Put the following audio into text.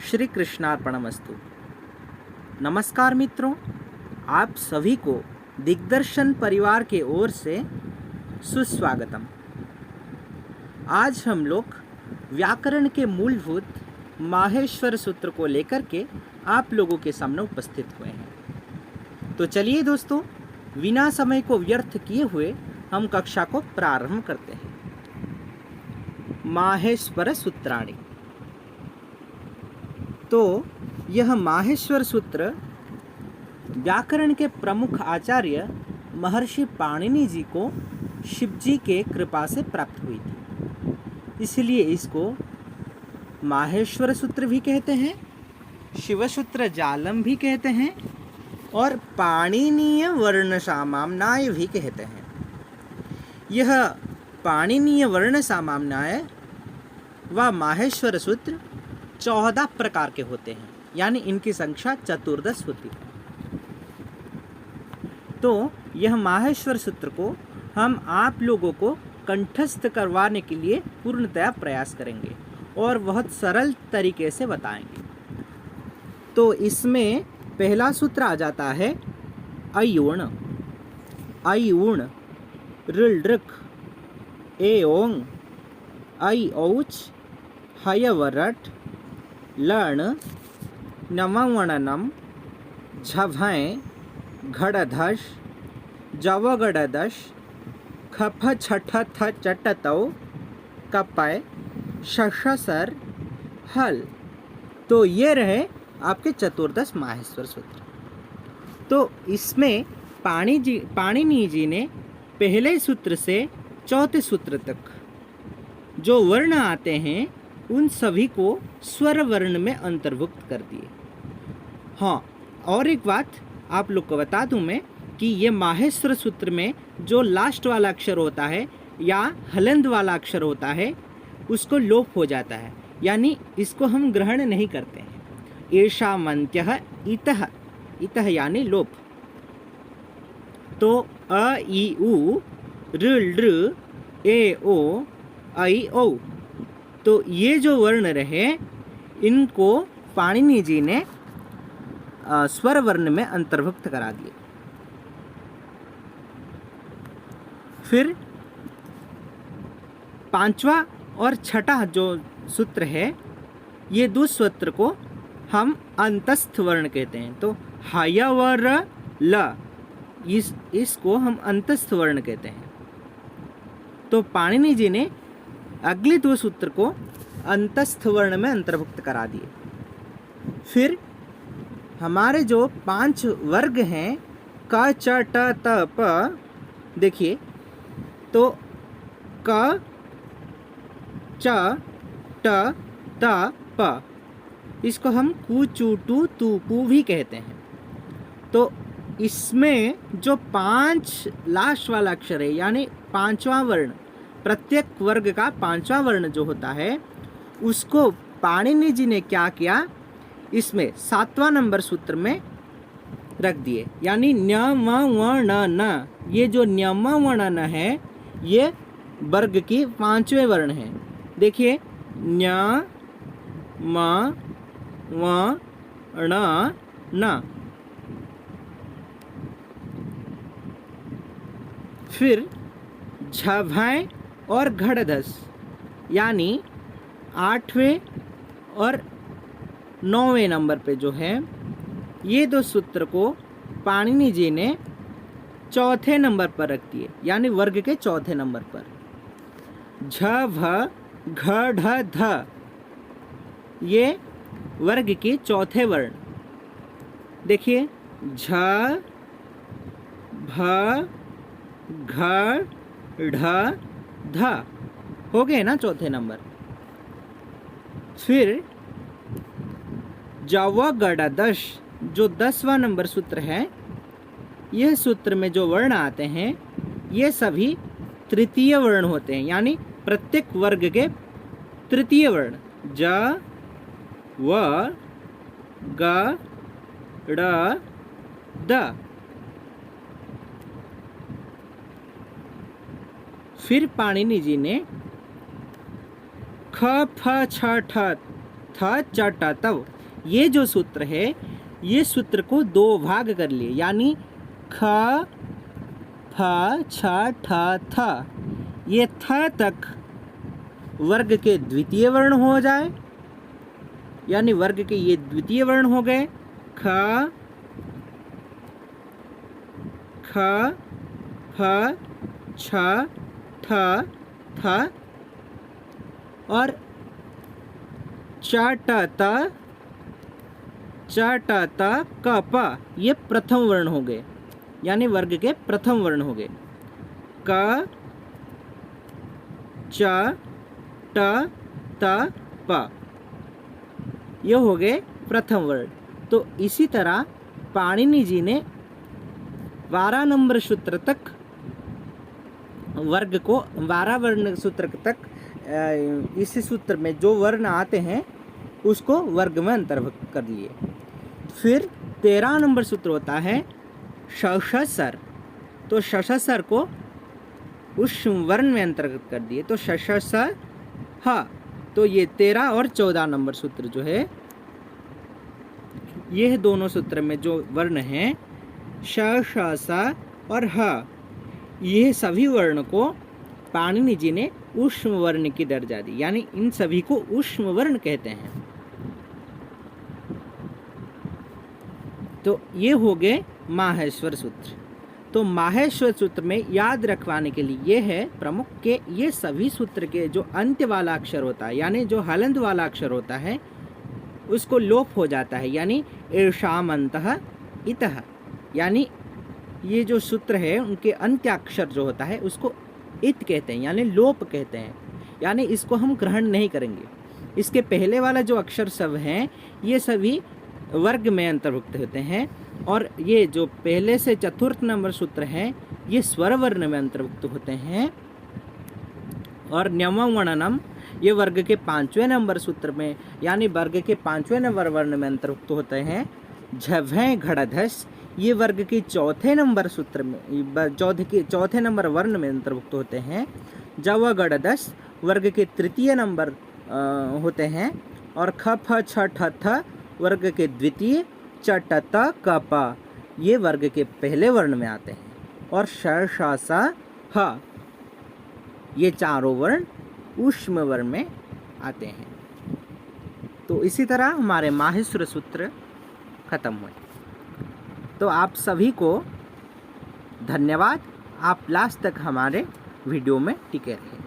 श्री कृष्णार्पणमस्तु। नमस्कार मित्रों, आप सभी को दिग्दर्शन परिवार के ओर से सुस्वागतम। आज हम लोग व्याकरण के मूलभूत माहेश्वर सूत्र को लेकर के आप लोगों के सामने उपस्थित हुए हैं। तो चलिए दोस्तों, बिना समय को व्यर्थ किए हुए हम कक्षा को प्रारंभ करते हैं। माहेश्वर सूत्राणि। तो यह माहेश्वर सूत्र व्याकरण के प्रमुख आचार्य महर्षि पाणिनि जी को शिव जी के कृपा से प्राप्त हुई थी, इसलिए इसको माहेश्वर सूत्र भी कहते हैं, शिव सूत्र जालम भी कहते हैं और पाणिनीय वर्ण सामान्याय भी कहते हैं। यह पाणिनीय वर्ण सामान्याय व माहेश्वर सूत्र 14 प्रकार के होते हैं, यानी इनकी संख्या 14 होती है। तो यह माहेश्वर सूत्र को हम आप लोगों को कंठस्थ करवाने के लिए पूर्णतया प्रयास करेंगे और बहुत सरल तरीके से बताएंगे। तो इसमें पहला सूत्र आ जाता है अयूण। अयूण ऋलृक एओंग ऐ औच हयवरट लण नमवणनम झभय घड़धश जवगड़दश खफ छठ थ चटतौ कपय शशसर हल। तो ये रहे आपके 14 माहेश्वर सूत्र। तो इसमें पाणिनि जी ने पहले सूत्र से चौथे सूत्र तक जो वर्ण आते हैं उन सभी को स्वर वर्ण में अंतर्भुक्त कर दिए। हाँ, और एक बात आप लोग को बता दूं मैं कि ये माहेश्वर सूत्र में जो लास्ट वाला अक्षर होता है या हलंत वाला अक्षर होता है उसको लोप हो जाता है, यानी इसको हम ग्रहण नहीं करते हैं। एषामन्त्यः इतः, इतः यानी लोप। तो अ ई उ ऋ लृ ए ओ ऐ औ, तो ये जो वर्ण रहे इनको पाणिनि जी ने स्वर वर्ण में अंतर्भुक्त करा दिए। फिर पांचवा और छठा जो सूत्र है, ये दो सूत्र को हम अंतस्थ वर्ण कहते हैं। तो हयवर ल, इसको हम अंतस्थ वर्ण कहते हैं। तो पाणिनि जी ने अगले दो सूत्र को अंतस्थ वर्ण में अंतर्भुक्त करा दिए। फिर हमारे जो 5 वर्ग हैं क च ट त प, देखिए तो क च ट त प, इसको हम कु चू टू तू पू भी कहते हैं। तो इसमें जो 5 लास्ट वाला अक्षर है, यानी 5वां वर्ण, प्रत्येक वर्ग का 5वां वर्ण जो होता है उसको पाणिनि जी ने क्या किया, इसमें 7वां नंबर सूत्र में रख दिए, यानी न्य म व न न। ये जो न्य म व न न है ये वर्ग की 5वें वर्ण है। देखिए न्य म व ण न। फिर झभय और घड़धस, यानी 8वें और 9वें नंबर पे जो है ये दो सूत्र को पाणिनि जी ने चौथे नंबर पर रख दिए, यानी वर्ग के चौथे नंबर पर। झ भ घ ढ ध, ये वर्ग के चौथे वर्ण। देखिए झ भ घ ढ ध, हो गए ना चौथे नंबर। फिर जवगड़दश जो 10वां नंबर सूत्र है, यह सूत्र में जो वर्ण आते हैं ये सभी तृतीय वर्ण होते हैं, यानी प्रत्येक वर्ग के तृतीय वर्ण। ज व ग ड़ द। फिर पाणिनि जी ने ख फ छ ठ थ च ट तव। ये जो सूत्र है ये सूत्र को दो भाग कर लिए, यानी ख फ छ ठ थ, ये थ तक वर्ग के द्वितीय वर्ण हो जाए, यानी वर्ग के ये द्वितीय वर्ण हो गए ख ख फ छ ठ थ, और च ट त च ट त क प, ये प्रथम वर्ण हो गए, यानी वर्ग के प्रथम वर्ण हो गए क च ट त प, ये हो गए प्रथम वर्ण। तो इसी तरह पाणिनि जी ने 12 नंबर सूत्र तक वर्ग को 12 वर्ण सूत्र तक इस सूत्र में जो वर्ण आते हैं उसको वर्ग में अंतर्भुक्त कर लिए। फिर 13 नंबर सूत्र होता है षषसर, तो षषसर को उस वर्ण में अंतर्गत कर दिए, तो षषस ह। तो ये 13 और 14 नंबर सूत्र जो है, ये दोनों सूत्र में जो वर्ण हैं श श स और ह, ये सभी वर्ण को पाणिनि जी ने ऊष्म वर्ण की दर्जा दी, यानी इन सभी को ऊष्म वर्ण कहते हैं। तो ये हो गए माहेश्वर सूत्र। तो माहेश्वर सूत्र में याद रखवाने के लिए ये है प्रमुख के ये सभी सूत्र के जो अंत्य वाला अक्षर होता है, यानी जो हलंत वाला अक्षर होता है उसको लोप हो जाता है, यानी ईर्षामन्तः इतः, यानी ये जो सूत्र है उनके अंत्य अक्षर जो होता है उसको इत कहते हैं, यानी लोप कहते हैं, यानी इसको हम ग्रहण नहीं करेंगे। इसके पहले वाला जो अक्षर सब हैं ये सभी वर्ग में अंतर्भुक्त होते हैं, और ये जो पहले से चतुर्थ नंबर सूत्र हैं ये स्वर वर्ण में अंतर्भुक्त होते हैं, और न्यमं वर्णनम ये वर्ग के 5वें नंबर सूत्र में, यानी वर्ग के 5वें नंबर वर्ण में अंतर्भुक्त होते हैं। झभय घड़धस ये वर्ग के चौथे नंबर सूत्र में, चौथे नंबर वर्ण में अंतर्भुक्त होते हैं। जव गड़दस वर्ग के तृतीय नंबर होते हैं, और ख फ छ ठ थ वर्ग के द्वितीय, च ट त क प ये वर्ग के पहले वर्ण में आते हैं, और श श स ह ये चारों वर्ण ऊष्म वर्ण में आते हैं। तो इसी तरह हमारे माहेश्वर सूत्र खत्म हुए। तो आप सभी को धन्यवाद, आप लास्ट तक हमारे वीडियो में टिके रहे।